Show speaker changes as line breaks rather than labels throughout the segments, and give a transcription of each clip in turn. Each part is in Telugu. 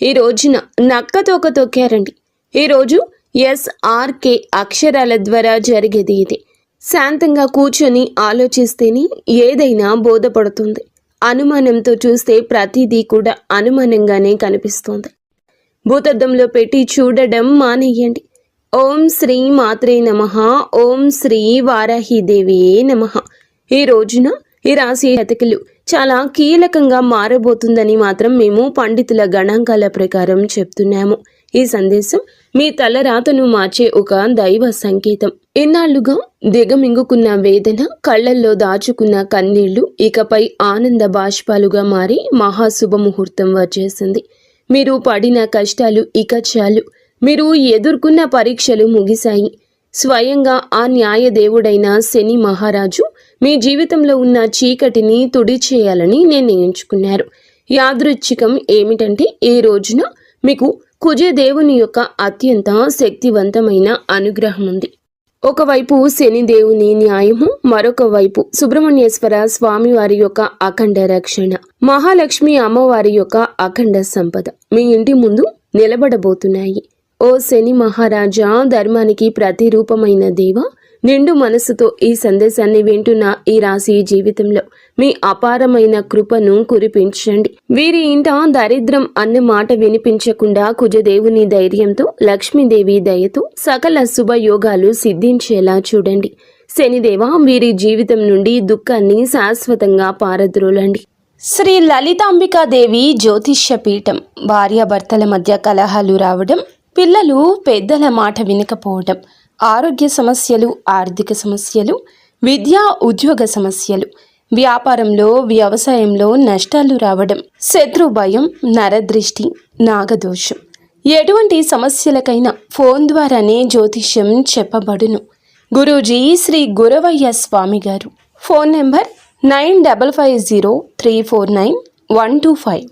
ఈ రోజున నక్కతోక తొక్కారండి. ఈరోజు SRK అక్షరాల ద్వారా జరిగేది ఇది. శాంతంగా కూర్చొని ఆలోచిస్తేనే ఏదైనా బోధపడుతుంది. అనుమానంతో చూస్తే ప్రతిదీ కూడా అనుమానంగానే కనిపిస్తుంది. భూతద్దంలో పెట్టి చూడడం మానేయండి. ఓం శ్రీ మాత్రే నమః. ఓం శ్రీ వారాహిదేవియే నమః. ఈ రోజున ఈ రాశి జాతకులు చాలా కీలకంగా మారబోతుందని మాత్రం మేము పండితుల గణాంకాల ప్రకారం చెప్తున్నాము. ఈ సందేశం మీ తలరాతను మార్చే ఒక దైవ సంకేతం. ఇన్నాళ్లుగా దిగమింగుకున్న వేదన, కళ్లల్లో దాచుకున్న కన్నీళ్లు ఇకపై ఆనంద బాష్పాలుగా మారి మహాశుభముహూర్తం వచ్చేసింది. మీరు పడిన కష్టాలు ఇక చాలు. మీరు ఎదుర్కొన్న పరీక్షలు ముగిశాయి. స్వయంగా ఆ న్యాయదేవుడైన శని మహారాజు మీ జీవితంలో ఉన్న చీకటిని తుడిచేయాలని నిర్ణయించుకున్నారు. యాదృచ్ఛికం ఏమిటంటే ఈ రోజున మీకు కుజదేవుని యొక్క అత్యంత శక్తివంతమైన అనుగ్రహం ఉంది. ఒకవైపు శనిదేవుని న్యాయము, మరొక వైపు సుబ్రహ్మణ్యేశ్వర స్వామివారి యొక్క అఖండ రక్షణ, మహాలక్ష్మి అమ్మవారి యొక్క అఖండ సంపద మీ ఇంటి ముందు నిలబడబోతున్నాయి. ఓ శని మహారాజా, ధర్మానికి ప్రతిరూపమైన దేవ, నిండు మనసుతో ఈ సందేశాన్ని వింటున్న ఈ రాశి జీవితంలో మీ అపారమైన కృపను కురిపించండి. వీరి ఇంట దరిద్రం అన్న మాట వినిపించకుండా కుజదేవుని ధైర్యంతో, లక్ష్మీదేవి దయతో సకల శుభయోగాలు సిద్ధించేలా చూడండి. శనిదేవ, వీరి జీవితం నుండి దుఃఖాన్ని శాశ్వతంగా పారద్రోలండి. శ్రీ లలితాంబికాదేవి జ్యోతిష్య పీఠం. భార్యాభర్తల మధ్య కలహాలు రావడం, పిల్లలు పెద్దల మాట వినకపోవడం, ఆరోగ్య సమస్యలు, ఆర్థిక సమస్యలు, విద్యా ఉద్యోగ సమస్యలు, వ్యాపారంలో వ్యవసాయంలో నష్టాలు రావడం, శత్రు భయం, నరదృష్టి, నాగదోషం, ఎటువంటి సమస్యలకైనా ఫోన్ ద్వారానే జ్యోతిష్యం చెప్పబడును. గురూజీ శ్రీ గురవయ్య స్వామి గారు. Phone number 9550349125.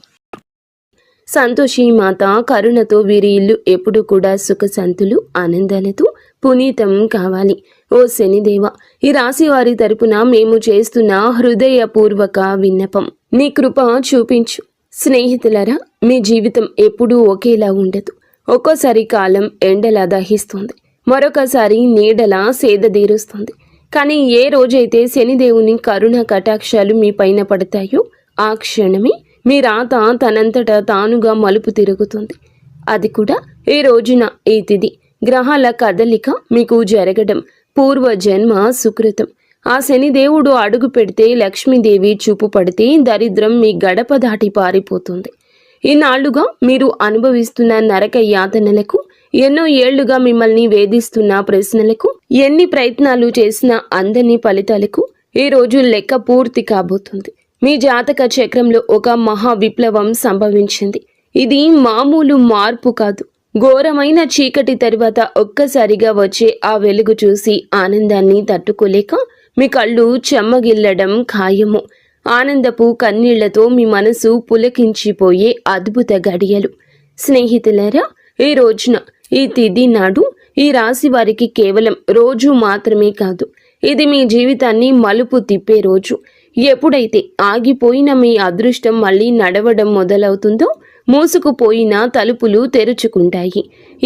సంతోషి మాత కరుణతో వీరి ఇల్లు ఎప్పుడు కూడా సుఖశాంతులు, ఆనందాలతో పునీతం కావాలి. ఓ శనిదేవ, ఈ రాశి వారి తరపున మేము చేస్తున్న హృదయపూర్వక విన్నపం, నీ కృప చూపించు. స్నేహితులరా, మీ జీవితం ఎప్పుడూ ఒకేలా ఉండదు. ఒక్కోసారి కాలం ఎండలా దహిస్తుంది, మరొకసారి నీడలా సేదదీరుస్తుంది. కానీ ఏ రోజైతే శనిదేవుని కరుణ కటాక్షాలు మీ పైన పడతాయో ఆ క్షణమే మీ రాత తనంతటా తానుగా మలుపు తిరుగుతుంది. అది కూడా ఈ రోజున. ఈ తిథి గ్రహాల కదలిక మీకు జరగడం పూర్వజన్మ సుకృతం. ఆ శనిదేవుడు అడుగు పెడితే, లక్ష్మీదేవి చూపు పడితే దరిద్రం మీ గడప దాటి పారిపోతుంది. ఈనాళ్లుగా మీరు అనుభవిస్తున్న నరక యాతనలకు, ఎన్నో ఏళ్లుగా మిమ్మల్ని వేధిస్తున్న ప్రశ్నలకు, ఎన్ని ప్రయత్నాలు చేసినా అందని ఫలితాలకు ఈ రోజు లెక్క పూర్తి కాబోతుంది. మీ జాతక చక్రంలో ఒక మహా విప్లవం సంభవించింది. ఇది మామూలు మార్పు కాదు. ఘోరమైన చీకటి తరువాత ఒక్కసారిగా వచ్చే ఆ వెలుగు చూసి ఆనందాన్ని తట్టుకోలేక మీ కళ్ళు చెమ్మగిల్లడం ఖాయము. ఆనందపు కన్నీళ్లతో మీ మనసు పులకించిపోయే అద్భుత గడియలు. స్నేహితులారా, ఈ రోజున, ఈ తిథి నాడు ఈ రాశి వారికి కేవలం రోజు మాత్రమే కాదు, ఇది మీ జీవితాన్ని మలుపు తిప్పే రోజు. ఎప్పుడైతే ఆగిపోయిన మీ అదృష్టం మళ్ళీ నడవడం మొదలవుతుందో, మూసుకుపోయిన తలుపులు తెరుచుకుంటాయి.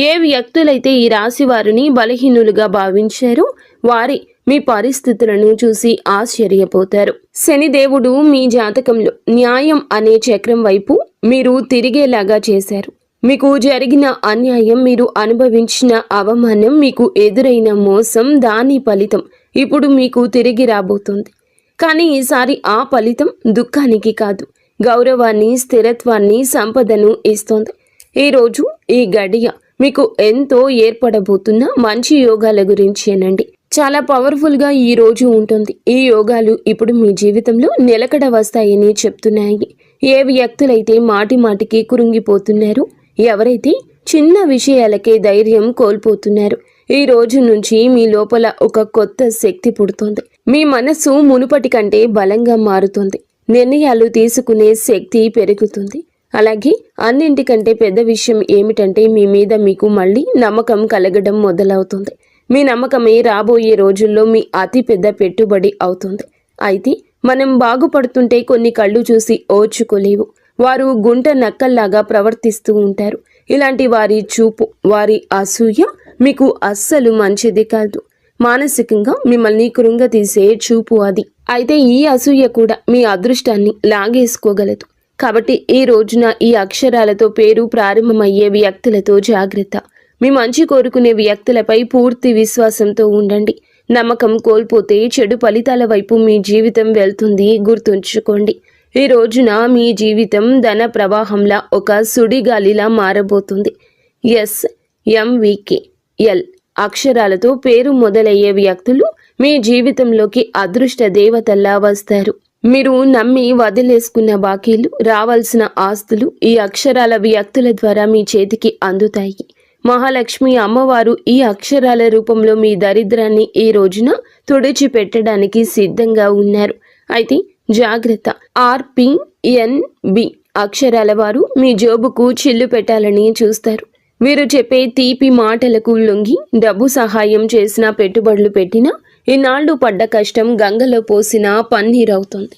ఏ వ్యక్తులైతే ఈ రాశి వారిని బలహీనులుగా భావించారో వారి మీ పరిస్థితులను చూసి ఆశ్చర్యపోతారు. శనిదేవుడు మీ జాతకంలో న్యాయం అనే చక్రం వైపు మీరు తిరిగేలాగా చేశారు. మీకు జరిగిన అన్యాయం, మీరు అనుభవించిన అవమానం, మీకు ఎదురైన మోసం, దాని ఫలితం ఇప్పుడు మీకు తిరిగి రాబోతుంది. కానీ ఈసారి ఆ ఫలితం దుఃఖానికి కాదు, గౌరవాన్ని, స్థిరత్వాన్ని, సంపదను ఇస్తోంది. ఈరోజు ఈ గడియ మీకు ఎంతో ఏర్పడబోతున్న మంచి యోగాల గురించేనండి. చాలా పవర్ఫుల్గా ఈ రోజు ఉంటుంది. ఈ యోగాలు ఇప్పుడు మీ జీవితంలో నిలకడ వస్తాయని చెప్తున్నాయి. ఏ వ్యక్తులైతే మాటి మాటికి కురుంగిపోతున్నారో, ఎవరైతే చిన్న విషయాలకే ధైర్యం కోల్పోతున్నారు, ఈ రోజు నుంచి మీ లోపల ఒక కొత్త శక్తి పుడుతోంది. మీ మనసు మునుపటి కంటే బలంగా మారుతుంది. నిర్ణయాలు తీసుకునే శక్తి పెరుగుతుంది. అలాగే అన్నింటికంటే పెద్ద విషయం ఏమిటంటే మీ మీద మీకు మళ్ళీ నమ్మకం కలగడం మొదలవుతుంది. మీ నమ్మకమే రాబోయే రోజుల్లో మీ అతి పెద్ద పెట్టుబడి అవుతుంది. అయితే మనం బాగుపడుతుంటే కొన్ని కళ్ళు చూసి ఓర్చుకోలేవు. వారు గుంట నక్కల్లాగా ప్రవర్తిస్తూ ఉంటారు. ఇలాంటి వారి చూపు, వారి అసూయ మీకు అస్సలు మంచిది కాదు. మానసికంగా మిమ్మల్ని కృంగతీసే చూపు అది. అయితే ఈ అసూయ కూడా మీ అదృష్టాన్ని లాగేసుకోగలదు. కాబట్టి ఈ రోజున ఈ అక్షరాలతో పేరు ప్రారంభమయ్యే వ్యక్తులతో జాగ్రత్త. మీ మంచి కోరుకునే వ్యక్తులపై పూర్తి విశ్వాసంతో ఉండండి. నమ్మకం కోల్పోతే చెడు ఫలితాల వైపు మీ జీవితం వెళ్తుంది, గుర్తుంచుకోండి. ఈ రోజున మీ జీవితం ధన ప్రవాహంలా ఒక సుడిగాలిలా మారబోతుంది. SMVKL అక్షరాలతో పేరు మొదలయ్యే వ్యక్తులు మీ జీవితంలోకి అదృష్ట దేవతల్లా వస్తారు. మీరు నమ్మి వదిలేసుకున్న బాకీలు, రావాల్సిన ఆస్తులు ఈ అక్షరాల వ్యక్తుల ద్వారా మీ చేతికి అందుతాయి. మహాలక్ష్మి అమ్మవారు ఈ అక్షరాల రూపంలో మీ దరిద్రాన్ని ఈ రోజున తుడిచిపెట్టడానికి సిద్ధంగా ఉన్నారు. అయితే జాగ్రత్త. RPNB అక్షరాల వారు మీ జోబుకు చిల్లు పెట్టాలని చూస్తారు. వీరు చెప్పే తీపి మాటలకు లొంగి డబ్బు సహాయం చేసినా, పెట్టుబడులు పెట్టినా ఇన్నాళ్లు పడ్డ కష్టం గంగలో పోసిన పన్నీరవుతుంది.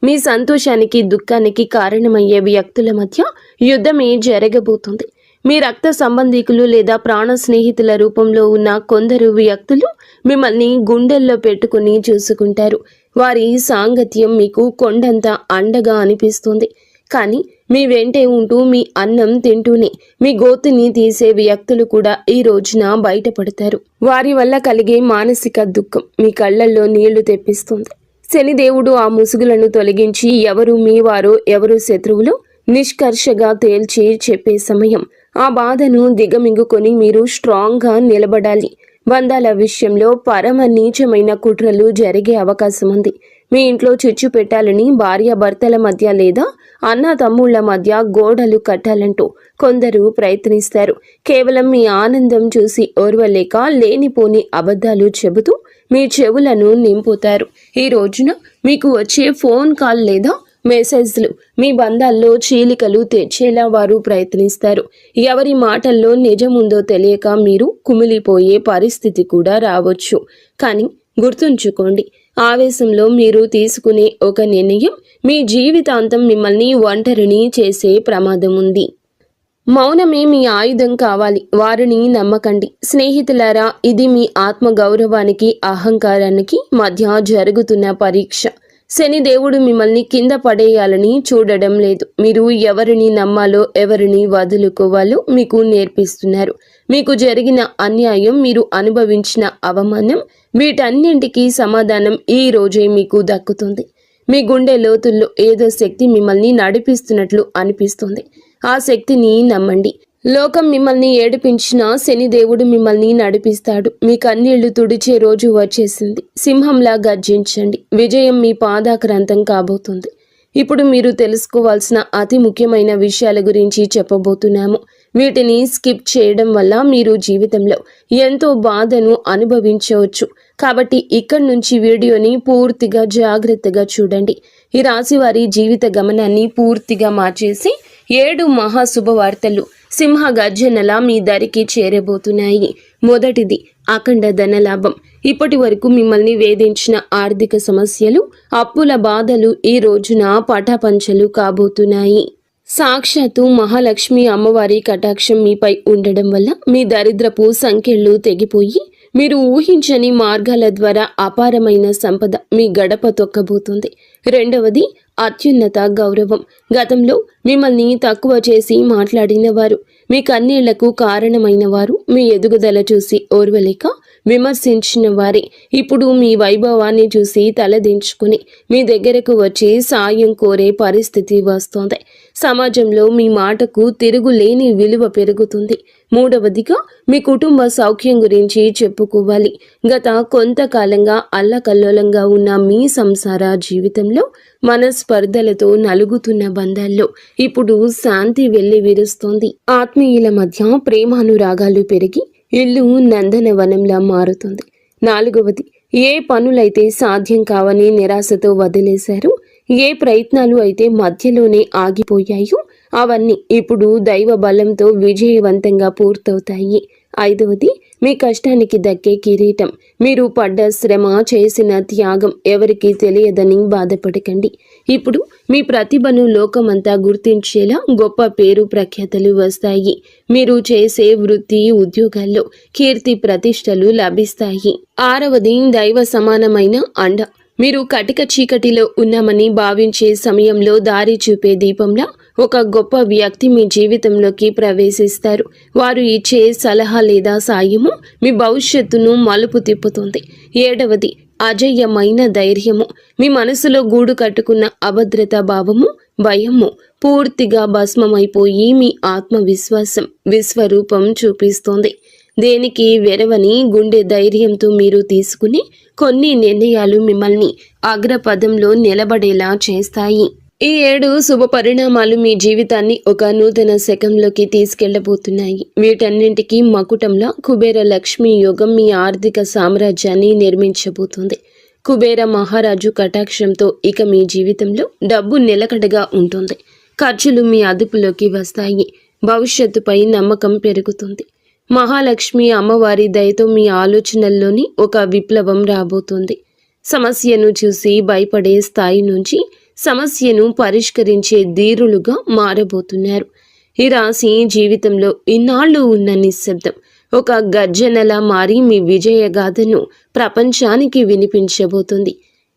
మీ సంతోషానికి, దుఃఖానికి కారణమయ్యే వ్యక్తుల మధ్య యుద్ధమే జరగబోతుంది. మీ రక్త సంబంధికులు లేదా ప్రాణ స్నేహితుల రూపంలో ఉన్న కొందరు వ్యక్తులు మిమ్మల్ని గుండెల్లో పెట్టుకుని చూసుకుంటారు. వారి సాంగత్యం మీకు కొండంత అండగా అనిపిస్తుంది. కానీ మీ వెంటే ఉంటూ మీ అన్నం తింటూనే మీ గోతిని తీసే వ్యక్తులు కూడా ఈ రోజున బయటపడతారు. వారి వల్ల కలిగే మానసిక దుఃఖం మీ కళ్ళల్లో నీళ్లు తెప్పిస్తుంది. శనిదేవుడు ఆ ముసుగులను తొలగించి ఎవరు మీ వారో, ఎవరు శత్రువులో నిష్కర్షగా తేల్చి చెప్పే సమయం. ఆ బాధను దిగమింగుకొని మీరు స్ట్రాంగ్గా నిలబడాలి. బంధాల విషయంలో పరమ నీచమైన కుట్రలు జరిగే అవకాశం ఉంది. మీ ఇంట్లో చిచ్చు పెట్టాలని భార్యాభర్తల మధ్య లేదా అన్న తమ్ముళ్ల మధ్య గోడలు కట్టాలంటూ కొందరు ప్రయత్నిస్తారు. కేవలం మీ ఆనందం చూసి ఓర్వలేక లేనిపోని అబద్ధాలు చెబుతూ మీ చెవులను నింపుతారు. ఈ రోజున మీకు వచ్చే ఫోన్ కాల్ లేదా మెసేజ్లు మీ బంధాల్లో చీలికలు తెచ్చేలా వారు ప్రయత్నిస్తారు. ఎవరి మాటల్లో నిజముందో తెలియక మీరు కుమిలిపోయే పరిస్థితి కూడా రావచ్చు. కానీ గుర్తుంచుకోండి, ఆవేశంలో మీరు తీసుకునే ఒక నిర్ణయం మీ జీవితాంతం మిమ్మల్ని ఒంటరిని చేసే ప్రమాదం ఉంది. మౌనమే మీ ఆయుధం కావాలి. వారిని నమ్మకండి. స్నేహితులారా, ఇది మీ ఆత్మ గౌరవానికి, అహంకారానికి మధ్య జరుగుతున్న పరీక్ష. శనిదేవుడు మిమ్మల్ని కింద పడేయాలని చూడడం లేదు. మీరు ఎవరిని నమ్మాలో, ఎవరిని వదులుకోవాలో మీకు నేర్పిస్తున్నారు. మీకు జరిగిన అన్యాయం, మీరు అనుభవించిన అవమానం, వీటన్నింటికీ సమాధానం ఈ రోజే మీకు దక్కుతుంది. మీ గుండె లోతుల్లో ఏదో శక్తి మిమ్మల్ని నడిపిస్తున్నట్లు అనిపిస్తుంది. ఆ శక్తిని నమ్మండి. లోకం మిమ్మల్ని ఏడిపించినా శనిదేవుడు మిమ్మల్ని నడిపిస్తాడు. మీ కన్నీళ్లు తుడిచే రోజు వచ్చేసింది. సింహంలా గర్జించండి. విజయం మీ పాదాక్రాంతం కాబోతుంది. ఇప్పుడు మీరు తెలుసుకోవాల్సిన అతి ముఖ్యమైన విషయాల గురించి చెప్పబోతున్నాము. వీటిని స్కిప్ చేయడం వల్ల మీరు జీవితంలో ఎంతో బాధను అనుభవించవచ్చు. కాబట్టి ఇక్కడి నుంచి వీడియోని పూర్తిగా జాగ్రత్తగా చూడండి. ఈ రాశి వారి జీవిత గమనాన్ని పూర్తిగా మార్చేసి 7 మహాశుభవార్తలు సింహ గర్జనలా మీ దరికి చేరబోతున్నాయి. మొదటిది అఖండ ధనలాభం. ఇప్పటి వరకు మిమ్మల్ని వేధించిన ఆర్థిక సమస్యలు, అప్పుల బాధలు ఈ రోజున పటాపంచలు కాబోతున్నాయి. సాక్షాత్తు మహాలక్ష్మి అమ్మవారి కటాక్షం మీపై ఉండడం వల్ల మీ దరిద్రపు సంఖ్యలు తెగిపోయి మీరు ఊహించని మార్గాల ద్వారా అపారమైన సంపద మీ గడప తొక్కబోతుంది. రెండవది అత్యున్నత గౌరవం. గతంలో మిమ్మల్ని తక్కువ చేసి మాట్లాడిన వారు, మీ కన్నీళ్లకు కారణమైన వారు, మీ ఎదుగుదల చూసి ఓర్వలేక విమర్శించిన వారే ఇప్పుడు మీ వైభవాన్ని చూసి తలదించుకుని మీ దగ్గరకు వచ్చి సాయం కోరే పరిస్థితి వస్తోంది. సమాజంలో మీ మాటకు తిరుగులేని విలువ పెరుగుతుంది. మూడవదిగా మీ కుటుంబ సౌఖ్యం గురించి చెప్పుకోవాలి. గత కొంతకాలంగా అల్లకల్లోలంగా ఉన్న మీ సంసార జీవితంలో మనస్పర్ధలతో నలుగుతున్న బంధాల్లో ఇప్పుడు శాంతి వెళ్లి విరుస్తోంది. ఆత్మీయుల మధ్య ప్రేమానురాగాలు పెరిగి ఇల్లు నందనవనంలా మారుతుంది. నాలుగవది, ఏ పనులైతే సాధ్యం కావని నిరాశతో వదిలేశారో, ఏ ప్రయత్నాలు అయితే మధ్యలోనే ఆగిపోయాయో అవన్నీ ఇప్పుడు దైవ బలంతో విజయవంతంగా పూర్తవుతాయి. 5వది, మీ కష్టానికి దక్కే కిరీటం. మీరు పడ్డ శ్రమ, చేసిన త్యాగం ఎవరికీ తెలియదని బాధపడకండి. ఇప్పుడు మీ ప్రతిభను లోకమంతా గుర్తించేలా గొప్ప పేరు ప్రఖ్యాతలు వస్తాయి. మీరు చేసే వృత్తి, ఉద్యోగాల్లో కీర్తి ప్రతిష్టలు లభిస్తాయి. 6వది, దైవ సమానమైన అండ. మీరు కటిక చీకటిలో ఉన్నామని భావించే సమయంలో దారి చూపే దీపంలా ఒక గొప్ప వ్యక్తి మీ జీవితంలోకి ప్రవేశిస్తారు. వారు ఇచ్చే సలహా లేదా సాయము మీ భవిష్యత్తును మలుపు తిప్పుతుంది. 7వది, అజేయమైన ధైర్యము. మీ మనసులో గూడు కట్టుకున్న అభద్రతా భావము, భయము పూర్తిగా భస్మమైపోయి మీ ఆత్మవిశ్వాసం విశ్వరూపం చూపిస్తోంది. దేనికి వెరవని గుండె ధైర్యంతో మీరు తీసుకుని కొన్ని నిర్ణయాలు మిమ్మల్ని అగ్రపదంలో నిలబడేలా చేస్తాయి. ఈ 7 శుభ పరిణామాలు మీ జీవితాన్ని ఒక నూతన శకంలోకి తీసుకెళ్లబోతున్నాయి. వీటన్నింటికీ మకుటంలా కుబేర లక్ష్మీ యోగం మీ ఆర్థిక సామ్రాజ్యాన్ని నిర్మించబోతుంది. కుబేర మహారాజు కటాక్షంతో ఇక మీ జీవితంలో డబ్బు నిలకడగా ఉంటుంది. ఖర్చులు మీ అదుపులోకి వస్తాయి. భవిష్యత్తుపై నమ్మకం పెరుగుతుంది. మహాలక్ష్మి అమ్మవారి దయతో మీ ఆలోచనల్లోని ఒక విప్లవం రాబోతుంది. సమస్యను చూసి భయపడే స్థాయి నుంచి సమస్యను పరిష్కరించే ధీరులుగా మారబోతున్నారు. ఈ రాశి జీవితంలో ఇన్నాళ్ళు ఉన్న నిశ్శబ్దం ఒక గర్జనలా మారి మీ విజయగాథను ప్రపంచానికి వినిపించబోతుంది.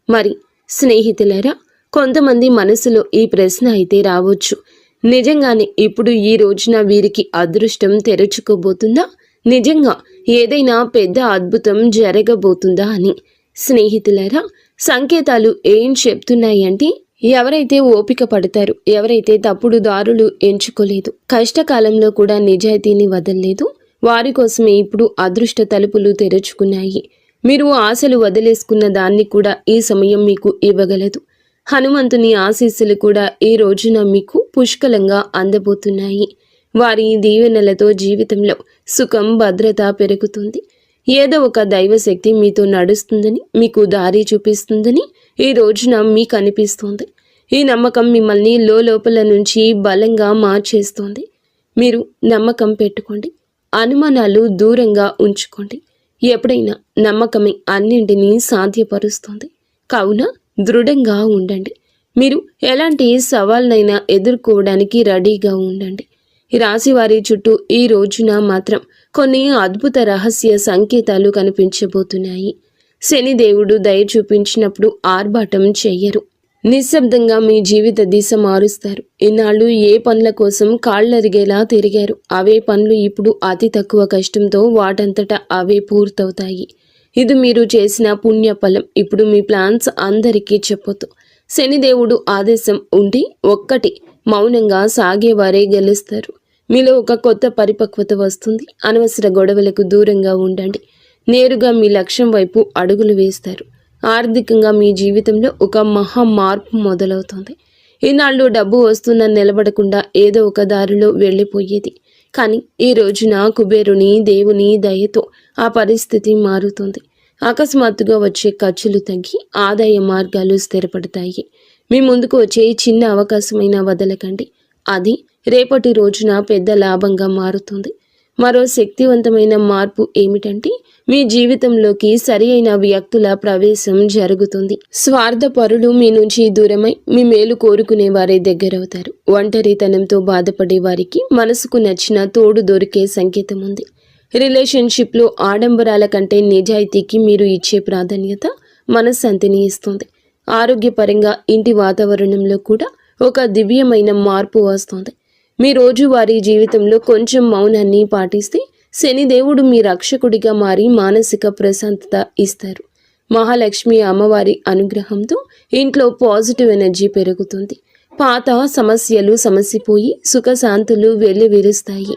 మరి స్నేహితులారా, కొంతమంది మనసులో ఈ ప్రశ్న అయితే రావచ్చు, నిజంగానే ఇప్పుడు ఈ రోజున వీరికి అదృష్టం తెరుచుకోబోతుందా? నిజంగా ఏదైనా పెద్ద అద్భుతం జరగబోతుందా అని. స్నేహితులారా, సంకేతాలు ఏం చెప్తున్నాయంటే, ఎవరైతే ఓపిక పడతారు, ఎవరైతే తప్పుడు దారులు ఎంచుకోలేదు, కష్టకాలంలో కూడా నిజాయితీని వదలలేదు, వారి కోసమే ఇప్పుడు అదృష్ట తలుపులు తెరుచుకున్నాయి. మీరు ఆశలు వదిలేసుకున్న దాన్ని కూడా ఈ సమయం మీకు ఇవ్వగలదు. హనుమంతుని ఆశీస్సులు కూడా ఈ రోజున మీకు పుష్కలంగా అందబోతున్నాయి. వారి దీవెనలతో జీవితంలో సుఖం, భద్రత పెరుగుతుంది. ఏదో ఒక దైవశక్తి మీతో నడుస్తుందని, మీకు దారి చూపిస్తుందని ఈ రోజున మీకు అనిపిస్తుంది. ఈ నమ్మకం మిమ్మల్ని లోపల నుంచి బలంగా మార్చేస్తోంది. మీరు నమ్మకం పెట్టుకోండి. అనుమానాలు దూరంగా ఉంచుకోండి. ఎప్పుడైనా నమ్మకమే అన్నింటినీ సాధ్యపరుస్తుంది. కావున దృఢంగా ఉండండి. మీరు ఎలాంటి సవాళ్ళనైనా ఎదుర్కోవడానికి రెడీగా ఉండండి. ఈ రాశి వారి చుట్టూ ఈ రోజున మాత్రం కొన్ని అద్భుత రహస్య సంకేతాలు కనిపించబోతున్నాయి. శనిదేవుడు దయ చూపించినప్పుడు ఆర్భాటం చెయ్యరు. నిశ్శబ్దంగా మీ జీవిత దిశ మారుస్తారు. ఇన్నాళ్ళు ఏ పనుల కోసం కాళ్ళరిగేలా తిరిగారు, అవే పనులు ఇప్పుడు అతి తక్కువ కష్టంతో వాటంతటా అవే పూర్తవుతాయి. ఇది మీరు చేసిన పుణ్యఫలం. ఇప్పుడు మీ ప్లాన్స్ అందరికీ చెప్పొద్దు. శనిదేవుడు ఆదేశం ఉండి ఒక్కటి మౌనంగా సాగేవారే గెలుస్తారు. మీలో ఒక కొత్త పరిపక్వత వస్తుంది. అనవసర గొడవలకు దూరంగా ఉండండి. నేరుగా మీ లక్ష్యం వైపు అడుగులు వేస్తారు. ఆర్థికంగా మీ జీవితంలో ఒక మహా మార్పు మొదలవుతుంది. ఈనాళ్ళు డబ్బు వస్తున్న నిలబడకుండా ఏదో ఒక దారిలో వెళ్ళిపోయేది. కానీ ఈ రోజున కుబేరుని దేవుని దయతో ఆ పరిస్థితి మారుతుంది. అకస్మాత్తుగా వచ్చే ఖర్చులు తగ్గి ఆదాయ మార్గాలు స్థిరపడతాయి. మీ ముందుకు వచ్చే చిన్న అవకాశమైనా వదలకండి. అది రేపటి రోజున పెద్ద లాభంగా మారుతుంది. మరో శక్తివంతమైన మార్పు ఏమిటంటే, మీ జీవితంలోకి సరి అయిన వ్యక్తుల ప్రవేశం జరుగుతుంది. స్వార్థపరులు మీ నుంచి దూరమై మీ మేలు కోరుకునే వారే దగ్గరవుతారు. ఒంటరితనంతో బాధపడే వారికి మనసుకు నచ్చిన తోడు దొరికే సంకేతం ఉంది. రిలేషన్షిప్లో ఆడంబరాల కంటే నిజాయితీకి మీరు ఇచ్చే ప్రాధాన్యత మనశ్శాంతిని ఇస్తుంది. ఆరోగ్యపరంగా ఇంటి వాతావరణంలో కూడా ఒక దివ్యమైన మార్పు వస్తుంది. మీ రోజువారీ జీవితంలో కొంచెం మౌనాన్ని పాటిస్తే శనిదేవుడు మీ రక్షకుడిగా మారి మానసిక ప్రశాంతత ఇస్తారు. మహాలక్ష్మి అమ్మవారి అనుగ్రహంతో ఇంట్లో పాజిటివ్ ఎనర్జీ పెరుగుతుంది. పాత సమస్యలు సమసిపోయి సుఖశాంతులు వెల్లివిరుస్తాయి.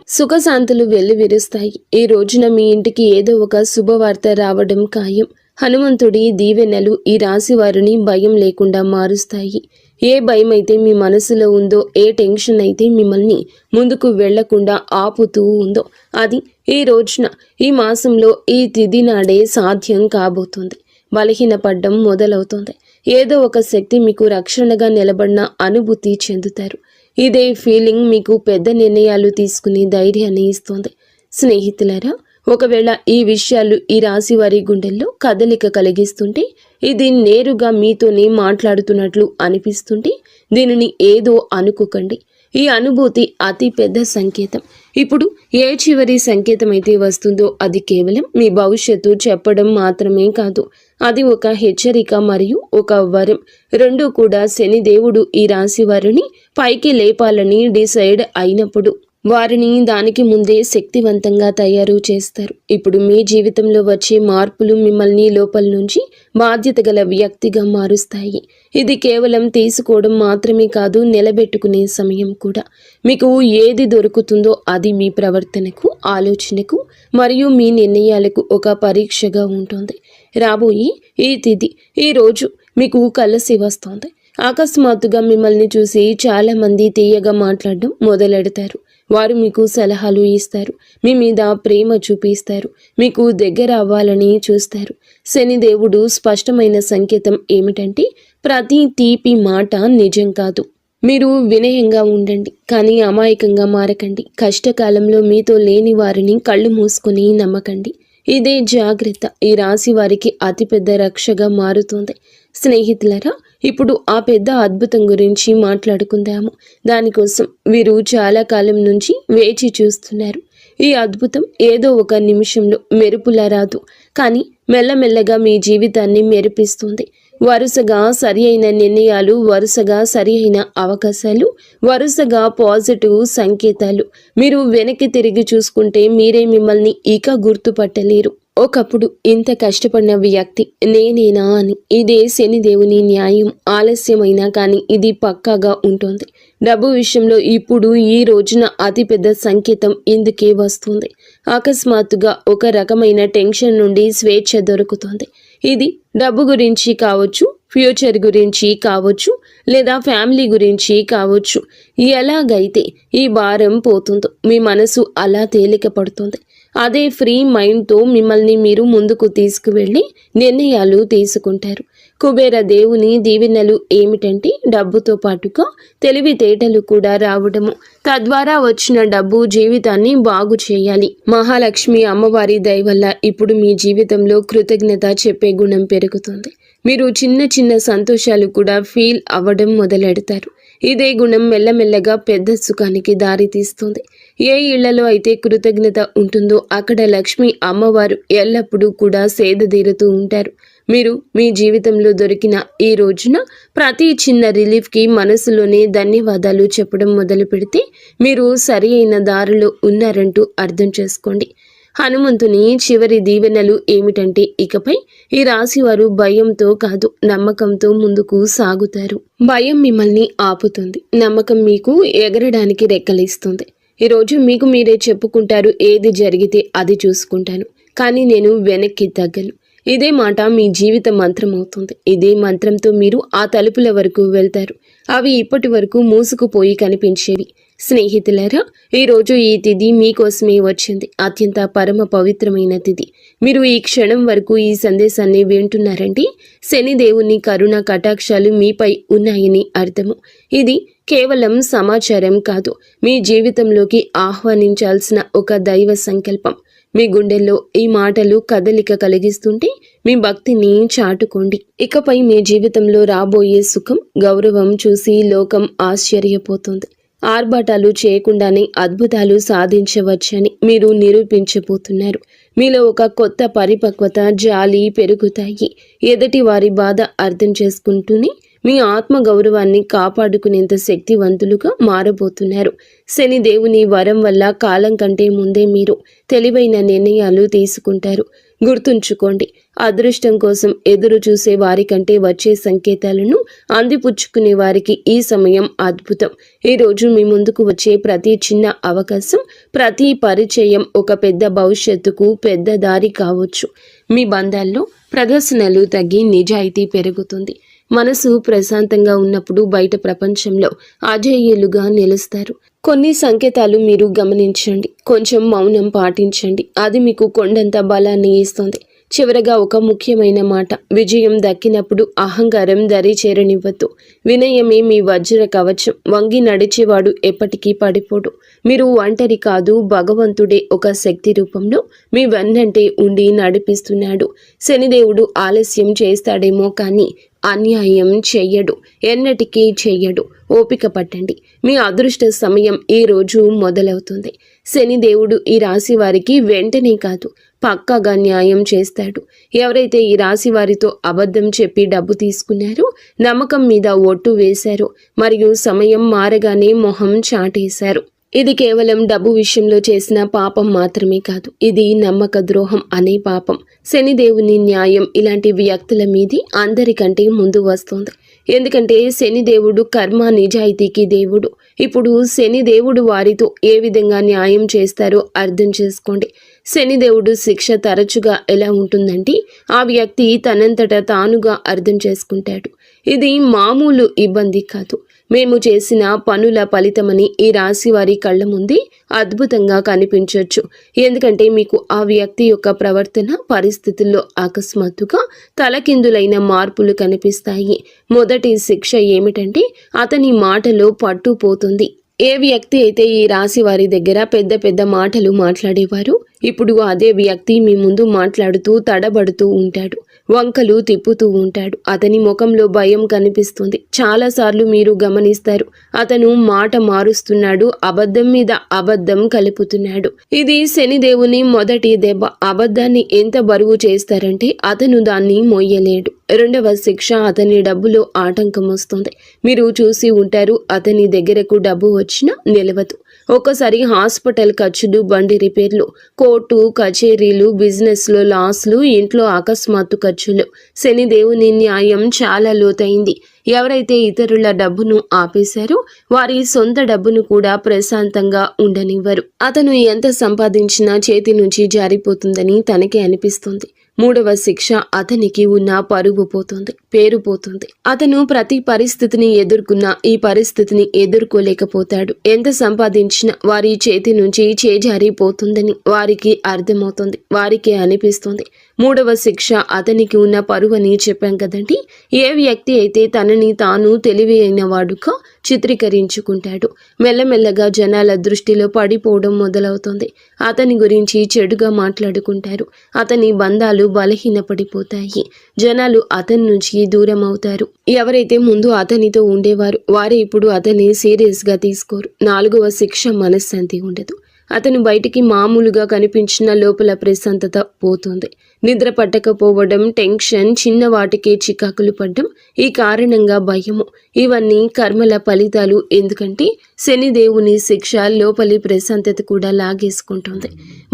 ఈ రోజున మీ ఇంటికి ఏదో ఒక శుభవార్త రావడం ఖాయం. హనుమంతుడి దీవెనలు ఈ రాశి వారిని భయం లేకుండా మారుస్తాయి. ఏ భయం అయితే మీ మనసులో ఉందో, ఏ టెన్షన్ అయితే మిమ్మల్ని ముందుకు వెళ్లకుండా ఆపుతూ ఉందో, అది ఈ రోజున, ఈ మాసంలో, ఈ తిథి నాడే సాధ్యం కాబోతుంది. బలహీనపడ్డం మొదలవుతుంది. ఏదో ఒక శక్తి మీకు రక్షణగా నిలబడిన అనుభూతి చెందుతారు. ఇదే ఫీలింగ్ మీకు పెద్ద నిర్ణయాలు తీసుకునే ధైర్యాన్ని ఇస్తుంది. స్నేహితులారా, ఒకవేళ ఈ విషయాలు ఈ రాశి వారి గుండెల్లో కదలిక కలిగిస్తుంటే, ఇది నేరుగా మీతోనే మాట్లాడుతున్నట్లు అనిపిస్తుంటే దీనిని ఏదో అనుకోకండి. ఈ అనుభూతి అతి పెద్ద సంకేతం. ఇప్పుడు ఏ చివరి సంకేతం అయితే వస్తుందో అది కేవలం మీ భవిష్యత్తు చెప్పడం మాత్రమే కాదు, అది ఒక హెచ్చరిక మరియు ఒక వరం. రెండూ కూడా శనిదేవుడు ఈ రాశి వారిని పైకి లేపాలని డిసైడ్ అయినప్పుడు వారిని దానికి ముందే శక్తివంతంగా తయారు చేస్తారు. ఇప్పుడు మీ జీవితంలో వచ్చే మార్పులు మిమ్మల్ని లోపల నుంచి బాధ్యత గల వ్యక్తిగా మారుస్తాయి. ఇది కేవలం తీసుకోవడం మాత్రమే కాదు, నిలబెట్టుకునే సమయం కూడా. మీకు ఏది దొరుకుతుందో అది మీ ప్రవర్తనకు, ఆలోచనకు మరియు మీ నిర్ణయాలకు ఒక పరీక్షగా ఉంటుంది. రాబోయే ఈ తిథి, ఈ రోజు మీకు కలిసి వస్తుంది. అకస్మాత్తుగా మిమ్మల్ని చూసి చాలామంది తీయగా మాట్లాడడం మొదలెడతారు. వారు మీకు సలహాలు ఇస్తారు, మీ మీద ప్రేమ చూపిస్తారు, మీకు దగ్గర అవ్వాలని చూస్తారు. శనిదేవుడు స్పష్టమైన సంకేతం ఏమిటంటే, ప్రతి తీపి మాట నిజం కాదు. మీరు వినయంగా ఉండండి, కానీ అమాయకంగా మారకండి. కష్టకాలంలో మీతో లేని వారిని కళ్ళు మూసుకొని నమ్మకండి. ఇదే జాగ్రత్త ఈ రాశి వారికి అతిపెద్ద రక్షగా మారుతుంది. స్నేహితులరా, ఇప్పుడు ఆ పెద్ద అద్భుతం గురించి మాట్లాడుకుందాము. దానికోసం వీరు చాలా కాలం నుంచి వేచి చూస్తున్నారు. ఈ అద్భుతం ఏదో ఒక నిమిషంలో మెరుపులా రాదు, కానీ మెల్లమెల్లగా మీ జీవితాన్ని మెరిపిస్తుంది. వరుసగా సరి అయిన నిర్ణయాలు, వరుసగా సరి అయిన అవకాశాలు, వరుసగా పాజిటివ్ సంకేతాలు. మీరు వెనక్కి తిరిగి చూసుకుంటే మీరే మిమ్మల్ని ఇక గుర్తుపట్టలేరు. ఒకప్పుడు ఇంత కష్టపడిన వ్యక్తి నేనేనా అని. ఇదే శనిదేవుని న్యాయం. ఆలస్యమైనా కానీ ఇది పక్కాగా ఉంటుంది. డబ్బు విషయంలో ఇప్పుడు ఈ రోజున అతిపెద్ద సంకేతం ఇందుకే వస్తుంది. అకస్మాత్తుగా ఒక రకమైన టెన్షన్ నుండి స్వేచ్ఛ దొరుకుతుంది. ఇది డబ్బు గురించి కావచ్చు, ఫ్యూచర్ గురించి కావచ్చు, లేదా ఫ్యామిలీ గురించి కావచ్చు. ఎలాగైతే ఈ భారం పోతుందో మీ మనసు అలా తేలిక పడుతుంది. అదే ఫ్రీ మైండ్తో మిమ్మల్ని మీరు ముందుకు తీసుకువెళ్ళి నిర్ణయాలు తీసుకుంటారు. కుబేర దేవుని దీవెనలు ఏమిటంటే, డబ్బుతో పాటుగా తెలివితేటలు కూడా రావడము. తద్వారా వచ్చిన డబ్బు జీవితాన్ని బాగు చేయాలి. మహాలక్ష్మి అమ్మవారి దయ వల్ల ఇప్పుడు మీ జీవితంలో కృతజ్ఞత చెప్పే గుణం పెరుగుతుంది. మీరు చిన్న చిన్న సంతోషాలు కూడా ఫీల్ అవ్వడం మొదలెడతారు. ఇదే గుణం మెల్లమెల్లగా పెద్ద సుఖానికి దారితీస్తుంది. ఏ ఇళ్లలో అయితే కృతజ్ఞత ఉంటుందో అక్కడ లక్ష్మి అమ్మవారు ఎల్లప్పుడూ కూడా సేదతీరుతూ ఉంటారు. మీరు మీ జీవితంలో దొరికిన ఈ రోజున ప్రతి చిన్న రిలీఫ్కి మనసులోనే ధన్యవాదాలు చెప్పడం మొదలు పెడితే మీరు సరి అయిన దారిలో ఉన్నారంటూ అర్థం చేసుకోండి. హనుమంతుని చివరి దీవెనలు ఏమిటంటే, ఇకపై ఈ రాశివారు భయంతో కాదు, నమ్మకంతో ముందుకు సాగుతారు. భయం మిమ్మల్ని ఆపుతుంది, నమ్మకం మీకు ఎగరడానికి రెక్కలిస్తుంది. ఈరోజు మీకు మీరే చెప్పుకుంటారు, ఏది జరిగితే అది చూసుకుంటాను, కానీ నేను వెనక్కి తగ్గను. ఇదే మాట మీ జీవిత మంత్రం అవుతుంది. ఇదే మంత్రంతో మీరు ఆ తలుపుల వరకు వెళ్తారు. అవి ఇప్పటి వరకు మూసుకుపోయి కనిపించేవి. స్నేహితులారా, ఈరోజు ఈ తిథి మీకోసమే వచ్చింది. అత్యంత పరమ పవిత్రమైన తిథి. మీరు ఈ క్షణం వరకు ఈ సందేశాన్ని వింటున్నారంటే శనిదేవుని కరుణ కటాక్షాలు మీపై ఉన్నాయని అర్థము. ఇది కేవలం సమాచారం కాదు, మీ జీవితంలోకి ఆహ్వానించాల్సిన ఒక దైవ సంకల్పం. మీ గుండెల్లో ఈ మాటలు కదలిక కలిగిస్తుంటే మీ భక్తిని చాటుకోండి. ఇకపై మీ జీవితంలో రాబోయే సుఖం, గౌరవం చూసి లోకం ఆశ్చర్యపోతుంది. ఆర్భాటాలు చేయకుండానే అద్భుతాలు సాధించవచ్చని మీరు నిరూపించబోతున్నారు. మీలో ఒక కొత్త పరిపక్వత, జాలి పెరుగుతాయి. ఎదుటి వారి బాధ అర్థం చేసుకుంటూనే మీ ఆత్మగౌరవాన్ని కాపాడుకునేంత శక్తివంతులుగా మారబోతున్నారు. శనిదేవుని వరం వల్ల కాలం కంటే ముందే మీరు తెలివైన నిర్ణయాలు తీసుకుంటారు. గుర్తుంచుకోండి, అదృష్టం కోసం ఎదురు చూసే వారికంటే వచ్చే సంకేతాలను అందిపుచ్చుకునే వారికి ఈ సమయం అద్భుతం. ఈరోజు మీ ముందుకు వచ్చే ప్రతి చిన్న అవకాశం, ప్రతి పరిచయం ఒక పెద్ద భవిష్యత్తుకు పెద్ద దారి కావచ్చు. మీ బంధాల్లో ప్రదర్శనలు తగ్గి నిజాయితీ పెరుగుతుంది. మనసు ప్రశాంతంగా ఉన్నప్పుడు బయట ప్రపంచంలో అజేయులుగా నిలుస్తారు. కొన్ని సంకేతాలు మీరు గమనించండి, కొంచెం మౌనం పాటించండి. అది మీకు కొండంత బలాన్ని ఇస్తుంది. చివరగా ఒక ముఖ్యమైన మాట, విజయం దక్కినప్పుడు అహంకారం దరి చేరనివ్వద్దు. వినయమే మీ వజ్ర కవచం. వంగి నడిచేవాడు ఎప్పటికీ పడిపోడు. మీరు ఒంటరి కాదు, భగవంతుడే ఒక శక్తి రూపంలో మీ వెన్నంటే ఉండి నడిపిస్తున్నాడు. శనిదేవుడు ఆలస్యం చేస్తాడేమో కానీ అన్యాయం చెయ్యడు, ఎన్నటికీ చెయ్యడు. ఓపిక పట్టండి, మీ అదృష్ట సమయం ఈ రోజు మొదలవుతుంది. శనిదేవుడు ఈ రాశి వారికి వెంటనే కాదు, పక్కాగా న్యాయం చేస్తాడు. ఎవరైతే ఈ రాశి వారితో అబద్ధం చెప్పి డబ్బు తీసుకున్నారో, నమ్మకం మీద ఒట్టు వేశారో, మరియు సమయం మారగానే మొహం చాటేశారు, ఇది కేవలం డబ్బు విషయంలో చేసిన పాపం మాత్రమే కాదు, ఇది నమ్మక ద్రోహం అనే పాపం. శనిదేవుని న్యాయం ఇలాంటి వ్యక్తుల మీది అందరికంటే ముందు వస్తుంది. ఎందుకంటే శనిదేవుడు కర్మ నిజాయితీకి దేవుడు. ఇప్పుడు శనిదేవుడు వారితో ఏ విధంగా న్యాయం చేస్తారో అర్థం చేసుకోండి. శనిదేవుడు శిక్ష తరచుగా ఎలా ఉంటుందంటే, ఆ వ్యక్తి తనంతట తానుగా అర్థం చేసుకుంటాడు. ఇది మామూలు ఇబ్బంది కాదు, మేము చేసిన పనుల ఫలితమని ఈ రాశి వారి కళ్ళ ముందే అద్భుతంగా కనిపించవచ్చు. ఎందుకంటే మీకు ఆ వ్యక్తి యొక్క ప్రవర్తన పరిస్థితుల్లో అకస్మాత్తుగా తలకిందులైన మార్పులు కనిపిస్తాయి. మొదటి శిక్ష ఏమిటంటే, అతని మాటలో పట్టు పోతుంది. ఏ వ్యక్తి అయితే ఈ రాశి వారి దగ్గర పెద్ద పెద్ద మాటలు మాట్లాడేవారు, ఇప్పుడు అదే వ్యక్తి మీ ముందు మాట్లాడుతూ తడబడుతూ ఉంటాడు, వంకలు తిప్పుతూ ఉంటాడు. అతని ముఖంలో భయం కనిపిస్తుంది. చాలాసార్లు మీరు గమనిస్తారు, అతను మాట మారుస్తున్నాడు, అబద్ధం మీద అబద్ధం కలుపుతున్నాడు. ఇది శనిదేవుని మొదటి దెబ్బ. అబద్ధాన్ని ఎంత బరువు చేస్తారంటే అతను దాన్ని మోయలేడు. రెండవ శిక్ష, అతని డబ్బులో ఆటంకం వస్తుంది. మీరు చూసి ఉంటారు, అతని దగ్గరకు డబ్బు వచ్చినా నిలవదు. ఒక్కోసారి హాస్పిటల్ ఖర్చులు, బండి రిపేర్లు, కోర్టు కచేరీలు, బిజినెస్లో లాస్లు, ఇంట్లో అకస్మాత్తు ఖర్చులు. శనిదేవుని న్యాయం చాలా లోతైంది. ఎవరైతే ఇతరుల డబ్బును ఆపేశారో వారి సొంత డబ్బును కూడా ప్రశాంతంగా ఉండనివ్వరు. అతను ఎంత సంపాదించినా చేతి నుంచి జారిపోతుందని తనకే అనిపిస్తుంది. మూడవ శిక్ష, అతనికి ఉన్న పరువు పోతుంది, పేరు పోతుంది. అతను ప్రతి పరిస్థితిని ఎదుర్కొన్నా ఈ పరిస్థితిని ఎదుర్కోలేకపోతాడు. ఎంత సంపాదించినా వారి చేతి నుంచి చేజారిపోతుందని వారికి అర్థమవుతుంది, వారికి అనిపిస్తుంది. మూడవ శిక్ష, అతనికి ఉన్న పరువు అని చెప్పాం కదండి. ఏ వ్యక్తి అయితే తనని తాను తెలివైన వాడుగా చిత్రీకరించుకుంటాడు, మెల్లమెల్లగా జనాల దృష్టిలో పడిపోవడం మొదలవుతుంది. అతని గురించి చెడుగా మాట్లాడుకుంటారు, అతని బంధాలు బలహీనపడిపోతాయి, జనాలు అతని నుంచి దూరం అవుతారు. ఎవరైతే ముందు అతనితో ఉండేవారు వారే ఇప్పుడు అతన్ని సీరియస్గా తీసుకోరు. నాలుగవ శిక్ష, మనశ్శాంతి ఉండదు. అతను బయటికి మామూలుగా కనిపించిన లోపల ప్రశాంతత పోతుంది. నిద్ర పట్టకపోవడం, టెన్షన్, చిన్న వాటికే చికాకులు పడ్డం, ఈ కారణంగా భయము, ఇవన్నీ కర్మల ఫలితాలు. ఎందుకంటే శనిదేవుని శిక్ష లోపలి ప్రశాంతత కూడా లాగేసుకుంటుంది.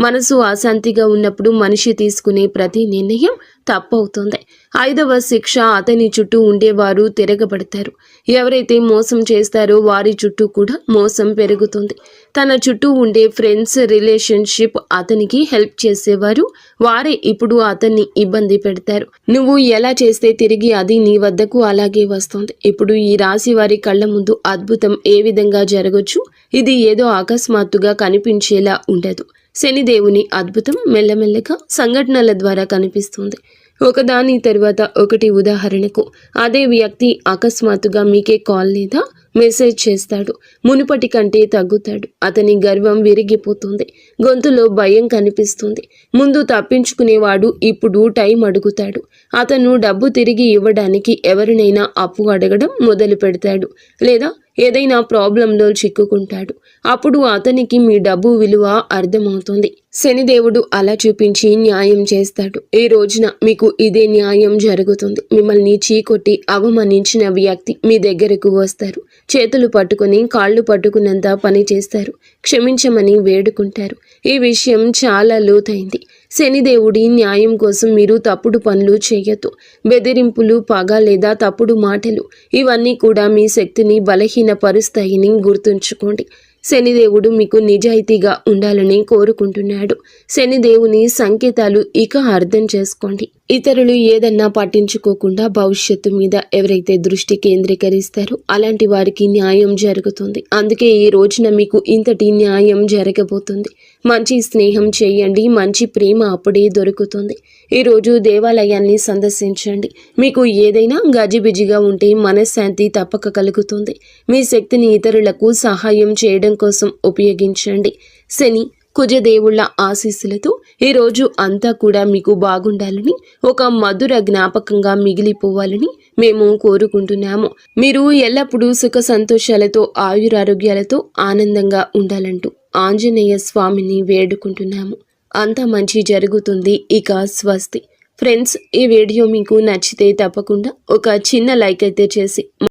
మనసు అశాంతిగా ఉన్నప్పుడు మనిషి తీసుకునే ప్రతి నిర్ణయం తప్పవుతుంది. ఐదవ శిక్ష, అతని చుట్టూ ఉండేవారు తిరగబడతారు. ఎవరైతే మోసం చేస్తారో వారి చుట్టూ కూడా మోసం పెరుగుతుంది. తన చుట్టూ ఉండే ఫ్రెండ్స్, రిలేషన్షిప్, అతనికి హెల్ప్ చేసేవారు వారే ఇప్పుడు అతన్ని ఇబ్బంది పెడతారు. నువ్వు ఎలా చేస్తే తిరిగి అది నీ వద్దకు అలాగే వస్తుంది. ఇప్పుడు ఈ రాశి వారి కళ్ళ ముందు అద్భుతం ఏ విధంగా జరగచ్చు, ఇది ఏదో అకస్మాత్తుగా కనిపించేలా ఉండదు. శనిదేవుని అద్భుతం మెల్లమెల్లగా సంఘటనల ద్వారా కనిపిస్తుంది, ఒకదాని తర్వాత ఒకటి. ఉదాహరణకు, అదే వ్యక్తి అకస్మాత్తుగా మీకే కాల్ లేదా మెసేజ్ చేస్తాడు. మునుపటి కంటే తగ్గుతాడు. అతని గర్వం విరిగిపోతుంది, గొంతులో భయం కనిపిస్తుంది. ముందు తప్పించుకునేవాడు ఇప్పుడు టైం అడుగుతాడు. అతను డబ్బు తిరిగి ఇవ్వడానికి ఎవరినైనా అప్పు అడగడం మొదలు పెడతాడు, లేదా ఏదైనా ప్రాబ్లంలో చిక్కుకుంటాడు. అప్పుడు అతనికి మీ డబ్బు విలువ అర్థమవుతుంది. శనిదేవుడు అలా చూపించి న్యాయం చేస్తాడు. ఈ రోజున మీకు ఇదే న్యాయం జరుగుతుంది. మిమ్మల్ని చీకొట్టి అవమానించిన వ్యక్తి మీ దగ్గరకు వస్తారు. చేతులు పట్టుకుని కాళ్ళు పట్టుకున్నంత పని చేస్తారు. క్షమించమని వేడుకుంటారు. ఈ విషయం చాలా లోతైంది. శనిదేవుడి న్యాయం కోసం మీరు తప్పుడు పనులు చేయొద్దు. బెదిరింపులు, పగ లేదా తప్పుడు మాటలు, ఇవన్నీ కూడా మీ శక్తిని బలహీనపరుస్తాయని గుర్తుంచుకోండి. శనిదేవుడు మీకు నిజాయితీగా ఉండాలని కోరుకుంటున్నాడు. శనిదేవుని సంకేతాలు ఇక అర్థం చేసుకోండి. ఇతరులు ఏదన్నా పట్టించుకోకుండా భవిష్యత్తు మీద ఎవరైతే దృష్టి కేంద్రీకరిస్తారో అలాంటి వారికి న్యాయం జరుగుతుంది. అందుకే ఈ రోజున మీకు ఇంతటి న్యాయం జరగబోతుంది. మంచి స్నేహం చేయండి, మంచి ప్రేమ అప్పుడే దొరుకుతుంది. ఈరోజు దేవాలయాన్ని సందర్శించండి. మీకు ఏదైనా గజిబిజిగా ఉంటే మనశ్శాంతి తప్పక కలుగుతుంది. మీ శక్తిని ఇతరులకు సహాయం చేయడం కోసం ఉపయోగించండి. శని కుజదేవుళ్ల ఆశీస్సులతో ఈరోజు అంతా కూడా మీకు బాగుండాలని, ఒక మధుర జ్ఞాపకంగా మిగిలిపోవాలని మేము కోరుకుంటున్నాము. మీరు ఎల్లప్పుడూ సుఖ సంతోషాలతో ఆయురారోగ్యాలతో ఆనందంగా ఉండాలంటూ ఆంజనేయ స్వామిని వేడుకుంటున్నాము. అంతా మంచి జరుగుతుంది. ఇక స్వస్తి. ఫ్రెండ్స్, ఈ వీడియో మీకు నచ్చితే తప్పకుండా ఒక చిన్న లైక్ అయితే చేసి